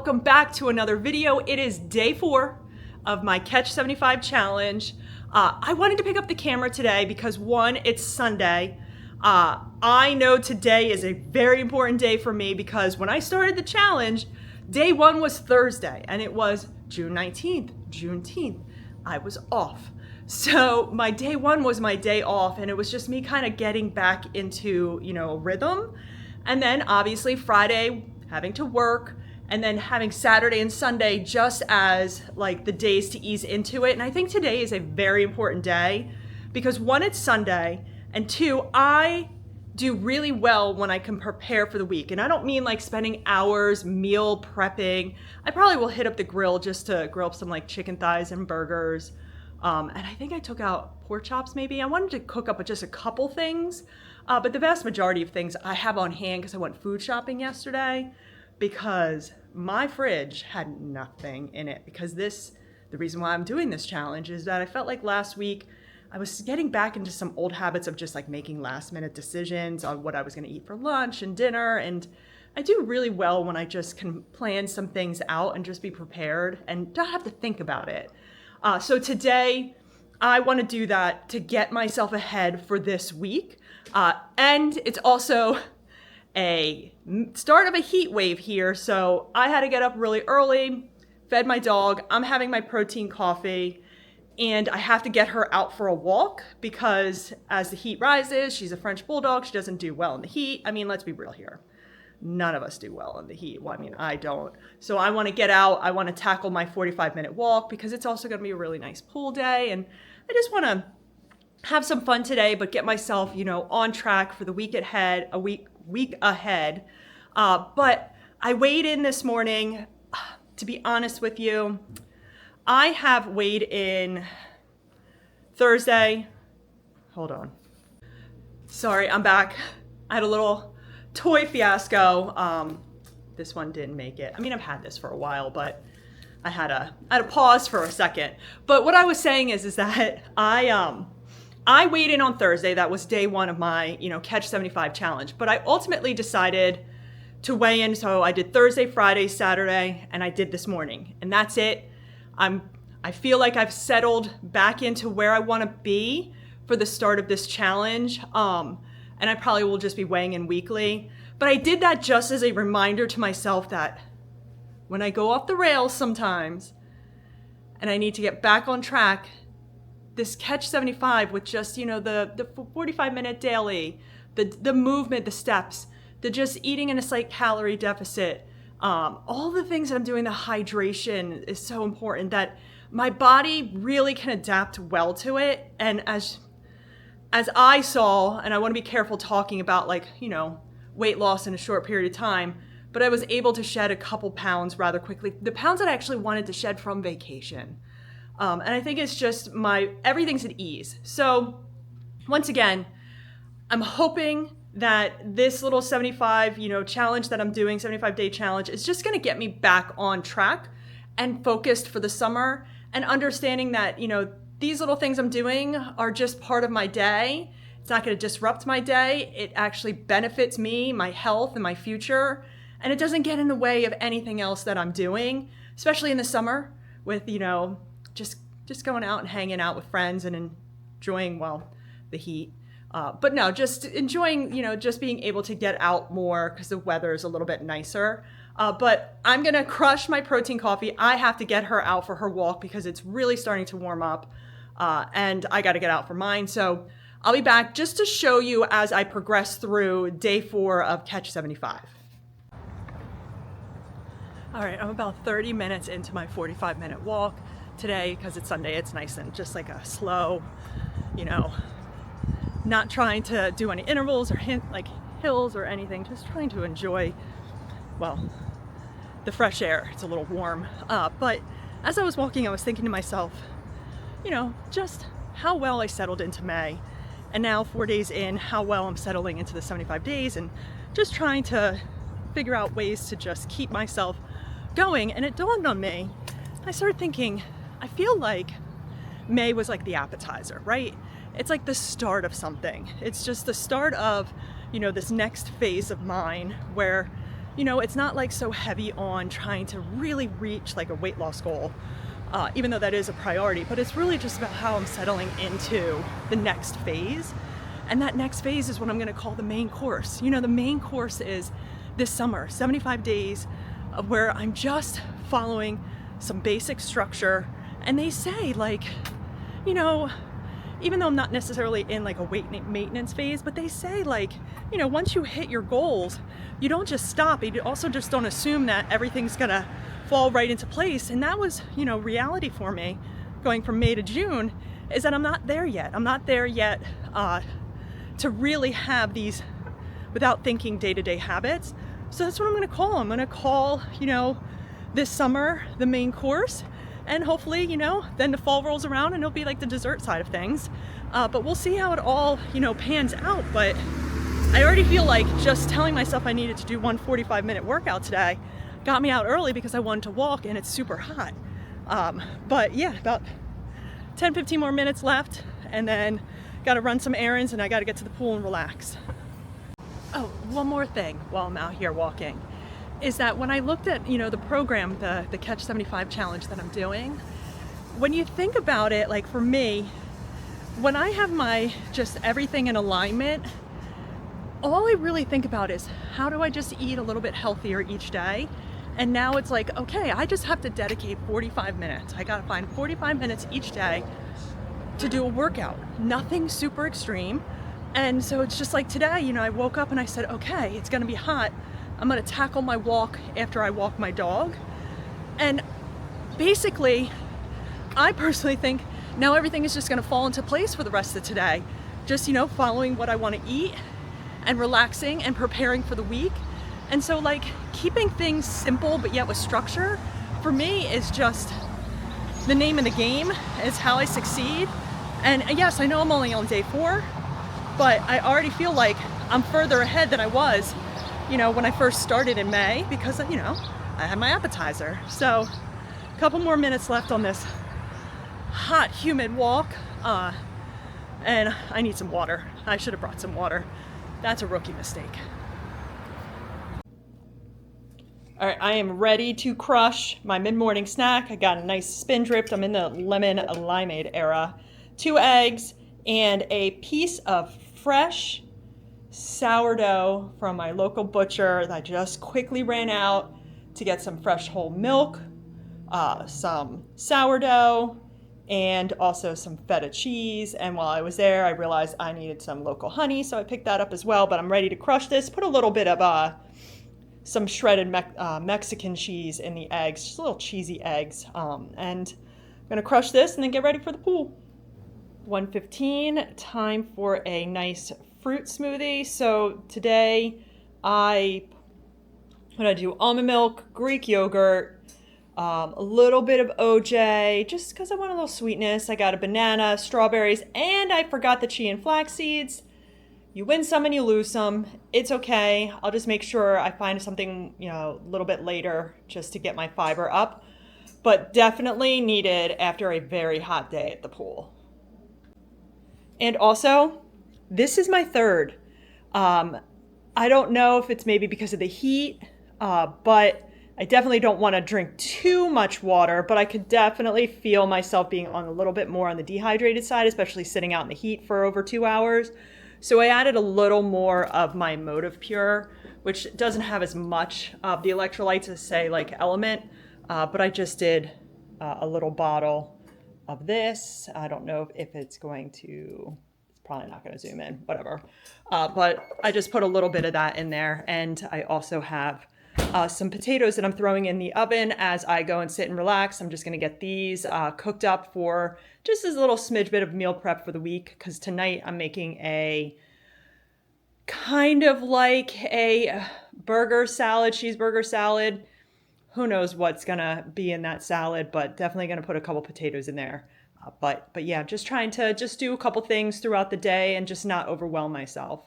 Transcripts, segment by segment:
welcome back to another video. It is day 4 of my KETCH75 challenge. I wanted to pick up the camera today because one, it's Sunday. I know today is a very important day for me because when I started the challenge, day 1 was Thursday and it was June 19th, Juneteenth. I was off. So my day 1 was my day off and it was just me kind of getting back into, a rhythm. And then obviously Friday having to work and then having Saturday and Sunday just as like the days to ease into it. And I think today is a very important day because one, it's Sunday, and two, I do really well when I can prepare for the week. And I don't mean like spending hours meal prepping. I probably will hit up the grill just to grill up some like chicken thighs and burgers. And I think I took out pork chops maybe. I wanted to cook up just a couple things, but the vast majority of things I have on hand because I went food shopping yesterday because my fridge had nothing in it because the reason why I'm doing this challenge is that I felt like last week I was getting back into some old habits of just like making last minute decisions on what I was going to eat for lunch and dinner. And I do really well when I just can plan some things out and just be prepared and not have to think about it. So today I want to do that to get myself ahead for this week. And it's also a start of a heat wave here. So I had to get up really early, fed my dog. I'm having my protein coffee and I have to get her out for a walk because as the heat rises, she's a French bulldog. She doesn't do well in the heat. I mean, let's be real here. None of us do well in the heat. Well, I mean, I don't. So I want to get out. I want to tackle my 45-minute walk because it's also going to be a really nice pool day. And I just want to have some fun today, but get myself, on track for the week ahead, week ahead. But I weighed in this morning. To be honest with you, I have weighed in Thursday. Hold on. Sorry, I'm back. I had a little toy fiasco. This one didn't make it. I mean, I've had this for a while, but I had a pause for a second. But what I was saying is that I weighed in on Thursday. That was day 1 of my, KETCH75 challenge. But I ultimately decided to weigh in. So I did Thursday, Friday, Saturday, and I did this morning. And that's it. I feel like I've settled back into where I want to be for the start of this challenge. And I probably will just be weighing in weekly. But I did that just as a reminder to myself that when I go off the rails sometimes and I need to get back on track, this KETCH75 with just, the 45-minute daily, the movement, the steps, the just eating in a slight calorie deficit, all the things that I'm doing, the hydration is so important that my body really can adapt well to it. And as I saw, and I want to be careful talking about weight loss in a short period of time, but I was able to shed a couple pounds rather quickly. The pounds that I actually wanted to shed from vacation. And I think it's just everything's at ease. So once again, I'm hoping that this little 75, challenge that I'm doing, 75-day challenge, is just going to get me back on track and focused for the summer and understanding that, these little things I'm doing are just part of my day. It's not going to disrupt my day. It actually benefits me, my health, and my future. And it doesn't get in the way of anything else that I'm doing, especially in the summer with, just going out and hanging out with friends and enjoying, the heat. But no, just enjoying, just being able to get out more because the weather is a little bit nicer. But I'm going to crush my protein coffee. I have to get her out for her walk because it's really starting to warm up. And I got to get out for mine. So I'll be back just to show you as I progress through day 4 of KETCH75. All right, I'm about 30 minutes into my 45-minute walk today because it's Sunday. It's nice and just like a slow, not trying to do any intervals or hills or anything, just trying to enjoy, the fresh air. It's a little warm. But as I was walking, I was thinking to myself, just how well I settled into May. And now 4 days in, how well I'm settling into the 75 days and just trying to figure out ways to just keep myself going. And it dawned on me, I started thinking, I feel like May was like the appetizer, right? It's like the start of something. It's just the start of, this next phase of mine where, you know, it's not like so heavy on trying to really reach like a weight loss goal, even though that is a priority, but it's really just about how I'm settling into the next phase. And that next phase is what I'm going to call the main course. You know, the main course is this summer, 75 days of where I'm just following some basic structure. And they say, like, you know, even though I'm not necessarily in like a weight maintenance phase, but they say, like, you know, once you hit your goals, you don't just stop. You also just don't assume that everything's gonna fall right into place. And that was, you know, reality for me going from May to June, is that I'm not there yet. I'm not there yet to really have these without thinking day-to-day habits. So that's what I'm gonna call. I'm gonna call, you know, this summer the main course. And hopefully, you know, then the fall rolls around and it'll be like the dessert side of things. But we'll see how it all, you know, pans out. But I already feel like just telling myself I needed to do one 45-minute workout today got me out early because I wanted to walk and it's super hot. But yeah, about 10, 15 more minutes left, and then got to run some errands and I got to get to the pool and relax. Oh, one more thing while I'm out here walking is that when I looked at, you know, the program, the KETCH75 challenge that I'm doing, when you think about it, like for me, when I have my just everything in alignment, all I really think about is how do I just eat a little bit healthier each day? And now it's like, okay, I just have to dedicate 45 minutes. I gotta find 45 minutes each day to do a workout. Nothing super extreme. And so it's just like today, you know, I woke up and I said, okay, it's gonna be hot. I'm gonna tackle my walk after I walk my dog. And basically, I personally think now everything is just gonna fall into place for the rest of today. Just, you know, following what I wanna eat and relaxing and preparing for the week. And so like keeping things simple but yet with structure, for me is just the name of the game. It's how I succeed. And yes, I know I'm only on day 4, but I already feel like I'm further ahead than I was, you know, when I first started in May, because, you know, I had my appetizer. So a couple more minutes left on this hot, humid walk. And I need some water. I should have brought some water. That's a rookie mistake. All right, I am ready to crush my mid-morning snack. I got a nice spin dripped. I'm in the lemon limeade era. 2 eggs and a piece of fresh sourdough from my local butcher that I just quickly ran out to get some fresh whole milk, some sourdough, and also some feta cheese. And while I was there, I realized I needed some local honey, so I picked that up as well. But I'm ready to crush this. Put a little bit of some shredded Mexican cheese in the eggs, just little cheesy eggs. And I'm gonna crush this and then get ready for the pool. 1:15, time for a nice fruit smoothie. So today what did I do? Almond milk, Greek yogurt, a little bit of OJ, just because I want a little sweetness. I got a banana, strawberries, and I forgot the chia and flax seeds. You win some and you lose some. It's okay. I'll just make sure I find something, you know, a little bit later just to get my fiber up. But definitely needed after a very hot day at the pool. And also, this is my third. I don't know if it's maybe because of the heat, but I definitely don't want to drink too much water, but I could definitely feel myself being on a little bit more on the dehydrated side, especially sitting out in the heat for over 2 hours. So I added a little more of my Motive Pure, which doesn't have as much of the electrolytes as, say, like Element, but I just did a little bottle of this. I don't know if it's going to, it's probably not going to zoom in, whatever. But I just put a little bit of that in there. And I also have some potatoes that I'm throwing in the oven as I go and sit and relax. I'm just going to get these cooked up for just as a little smidge bit of meal prep for the week, because tonight I'm making a kind of like a burger salad, cheeseburger salad. Who knows what's going to be in that salad, but definitely going to put a couple potatoes in there. But yeah, just trying to just do a couple things throughout the day and just not overwhelm myself.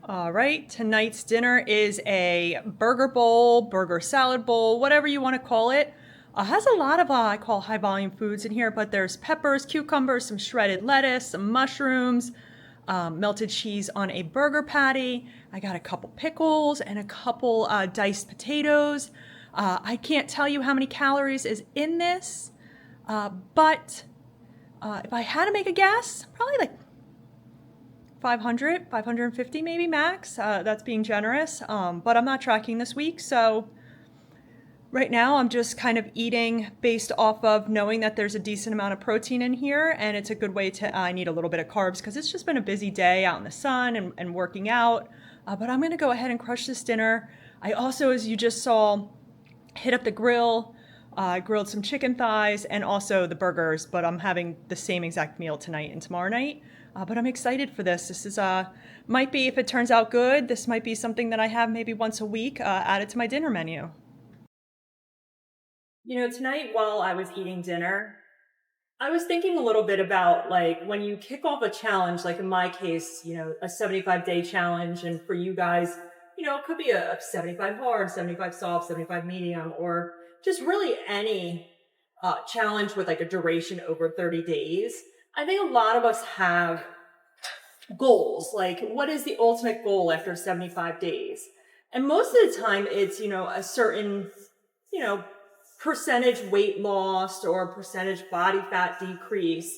All right, tonight's dinner is a burger bowl, burger salad bowl, whatever you want to call it. Has a lot of I call high volume foods in here, but there's peppers, cucumbers, some shredded lettuce, some mushrooms, melted cheese on a burger patty. I got a couple pickles and a couple diced potatoes. I can't tell you how many calories is in this, but if I had to make a guess, probably like 500, 550 maybe max. That's being generous, but I'm not tracking this week, so right now I'm just kind of eating based off of knowing that there's a decent amount of protein in here, and it's a good way to, I need a little bit of carbs because it's just been a busy day out in the sun and working out, but I'm gonna go ahead and crush this dinner. I also, as you just saw, hit up the grill. I grilled some chicken thighs and also the burgers, but I'm having the same exact meal tonight and tomorrow night. But I'm excited for this. This is might be, if it turns out good, this might be something that I have maybe once a week added to my dinner menu. You know, tonight while I was eating dinner, I was thinking a little bit about like when you kick off a challenge, like in my case, you know, a 75-day challenge, and for you guys, you know, it could be a 75 hard, 75 soft, 75 medium, or just really any challenge with like a duration over 30 days. I think a lot of us have goals, like what is the ultimate goal after 75 days? And most of the time it's, you know, a certain, you know, percentage weight loss or percentage body fat decrease.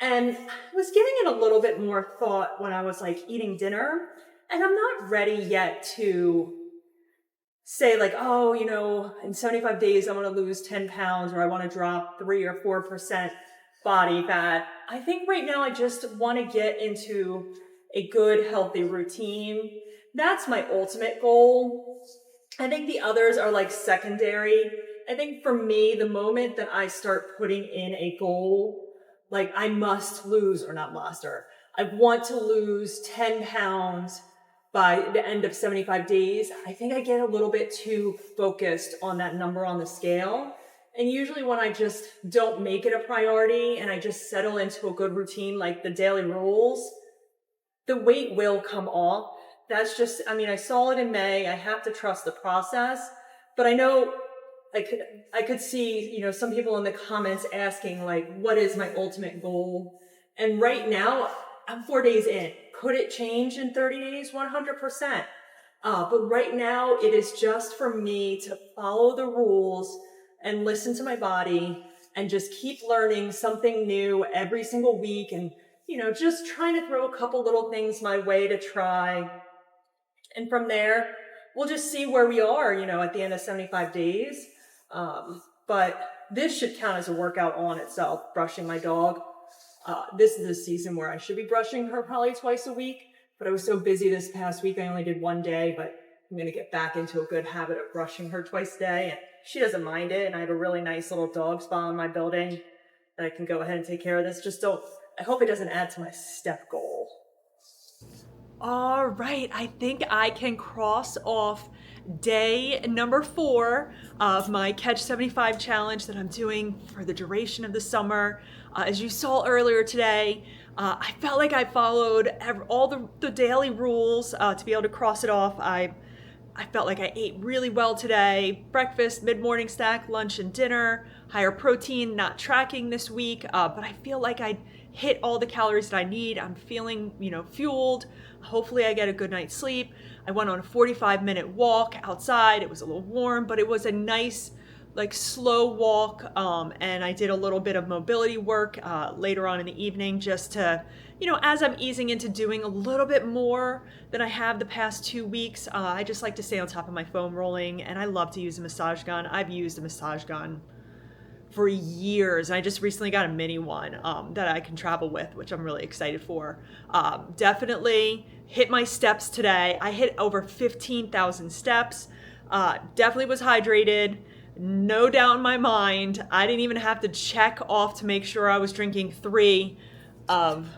And I was giving it a little bit more thought when I was like eating dinner, and I'm not ready yet to say like, oh, you know, in 75 days, I want to lose 10 pounds or I want to drop 3 or 4% body fat. I think right now I just want to get into a good, healthy routine. That's my ultimate goal. I think the others are like secondary. I think for me, the moment that I start putting in a goal, like I must lose, or not must, or I want to lose 10 pounds by the end of 75 days, I think I get a little bit too focused on that number on the scale. And usually when I just don't make it a priority and I just settle into a good routine, like the daily rules, the weight will come off. That's just, I mean, I saw it in May. I have to trust the process, but I know I could see, you know, some people in the comments asking like, what is my ultimate goal? And right now I'm 4 days in. Could it change in 30 days? 100%. But right now it is just for me to follow the rules and listen to my body and just keep learning something new every single week. And, you know, just trying to throw a couple little things my way to try. And from there, we'll just see where we are, you know, at the end of 75 days. But this should count as a workout on itself, brushing my dog. This is a season where I should be brushing her probably twice a week, but I was so busy this past week, I only did one day, but I'm going to get back into a good habit of brushing her twice a day, and she doesn't mind it, and I have a really nice little dog spa in my building that I can go ahead and take care of this. I hope it doesn't add to my step goal. All right, I think I can cross off day number 4 of my KETCH75 challenge that I'm doing for the duration of the summer. As you saw earlier today, I felt like I followed all the daily rules to be able to cross it off. I felt like I ate really well today. Breakfast, mid-morning snack, lunch, and dinner. Higher protein, not tracking this week, but I feel like I hit all the calories that I need. I'm feeling, you know, fueled. Hopefully I get a good night's sleep. I went on a 45-minute walk outside. It was a little warm, but it was a nice, like, slow walk. And I did a little bit of mobility work later on in the evening just to, you know, as I'm easing into doing a little bit more than I have the past 2 weeks. I just like to stay on top of my foam rolling, and I love to use a massage gun. I've used a massage gun for years. I just recently got a mini one that I can travel with, which I'm really excited for. Definitely hit my steps today. I hit over 15,000 steps. Definitely was hydrated. No doubt in my mind. I didn't even have to check off to make sure I was drinking 3 of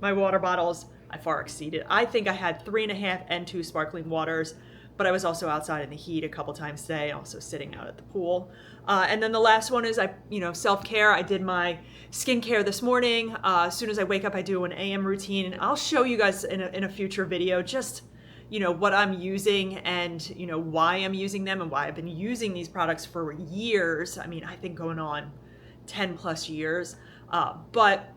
my water bottles. I far exceeded. I think I had 3.5 and 2 sparkling waters, but I was also outside in the heat a couple times today, and also sitting out at the pool. And then the last one is self-care. I did my skincare this morning. As soon as I wake up, I do an AM routine, and I'll show you guys in a future video just, you know, what I'm using and, you know, why I'm using them and why I've been using these products for years. I mean, I think going on 10 plus years. But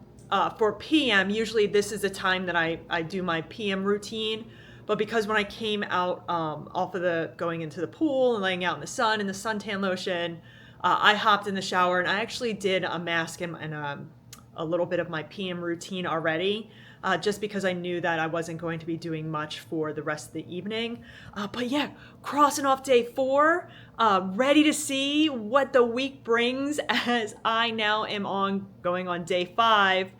for PM, usually this is the time that I do my PM routine. But because when I came out off of going into the pool and laying out in the sun in the suntan lotion, I hopped in the shower and I actually did a mask and a little bit of my PM routine already, just because I knew that I wasn't going to be doing much for the rest of the evening. But yeah, crossing off day 4, ready to see what the week brings as I now am going on day 5,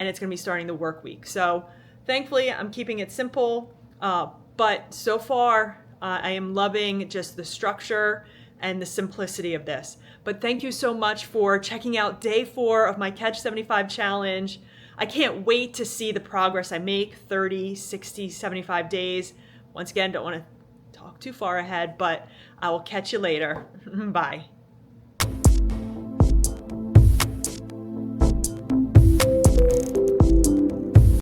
and it's going to be starting the work week. So thankfully I'm keeping it simple, but so far I am loving just the structure and the simplicity of this. But thank you so much for checking out day 4 of my KETCH75 challenge. I can't wait to see the progress I make, 30, 60, 75 days. Once again, don't want to talk too far ahead, but I will catch you later. Bye.